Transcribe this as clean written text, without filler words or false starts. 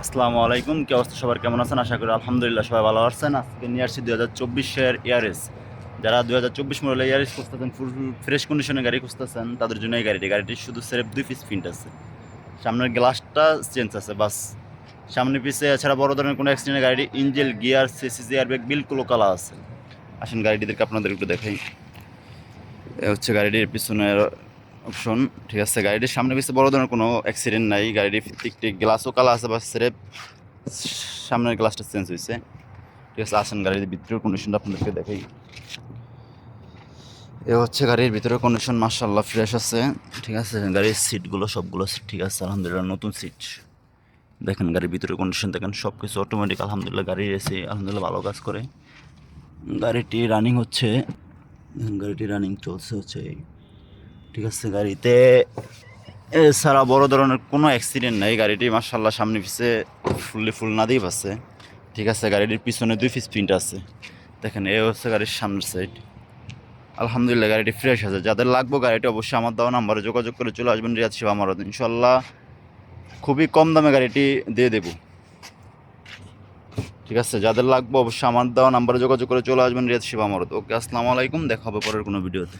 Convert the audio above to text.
আসসালামু আলাইকুম, কি অবস্থা সবার, কেমন আছেন? আশা করি আলহামদুলিল্লাহ সবাই ভালো আছেন। আজকে নিয়ে আসছি 2024-এর ইয়ারিস। যারা 2024 মডেলের ইয়ারিস খুঁজতেছেন, ফুল ফ্রেশ কন্ডিশনের গাড়ি খুঁজতেছেন, তাদের জন্য এই গাড়িটি শুধু সেরেফ 2 পিস প্রিন্ট আছে। সামনের গ্লাসটা চেঞ্জ আছে বাস। সামনে পিছে এছাড়া বড় ধরনের কোনো অ্যাক্সিডেন্টের গাড়ি ইঞ্জিল গিয়ার সিসিজি এয়ারব্যাগ বিলকুল কালা আছে। আসেন গাড়িটিদেরকে আপনাদের একটু দেখাই। এ হচ্ছে গাড়িটির পিছনের অপশন। ঠিক আছে, গাড়িটির সামনে পিছিয়ে বড় ধরনের কোনো অ্যাক্সিডেন্ট নাই। গাড়িটির প্রত্যেকটি গ্লাসও কালা আছে, বাস সেরেফ সামনের গ্লাসটা চেঞ্জ হয়েছে। ঠিক আছে, আসেন গাড়ির ভিতরের কন্ডিশনটা আপনাদেরকে দেখাই। এ হচ্ছে গাড়ির ভিতরের কন্ডিশন, মাশাআল্লাহ ফ্রেশ আছে। ঠিক আছে, গাড়ির সিটগুলো সবগুলো ঠিক আছে আলহামদুলিল্লাহ, নতুন সিট। দেখেন গাড়ির ভিতরের কন্ডিশন দেখেন, সব কিছু অটোমেটিক আলহামদুলিল্লাহ। গাড়ির এসি আলহামদুলিল্লাহ ভালো কাজ করে। গাড়িটি রানিং হচ্ছে, গাড়িটি রানিং চলছে হচ্ছে। ঠিক আছে, গাড়িতে এছাড়া বড় ধরনের কোনো অ্যাক্সিডেন্ট নাই। গাড়িটি মাশাআল্লাহ সামনে পিছে ফুল না দিয়ে পাচ্ছে। ঠিক আছে, গাড়িটির পিছনে 2 পিস প্রিন্ট আছে। দেখেন এ হচ্ছে গাড়ির সামনের সাইড। আলহামদুলিল্লাহ গাড়িটি ফ্রেশ আছে। যাদের লাগবে গাড়িটি অবশ্যই আমার দেওয়া নাম্বারে যোগাযোগ করে চলে আসবেন রিয়াদ সেবা আমারত। ইনশাল্লাহ খুবই কম দামে গাড়িটি দিয়ে দেবো। ঠিক আছে, যাদের লাগবে অবশ্যই আমার দেওয়া নাম্বারে যোগাযোগ করে চলে আসবেন রিয়াদ সেবা আমারত। ওকে, আসসালামু আলাইকুম, দেখা হবে পরের কোনো ভিডিওতে।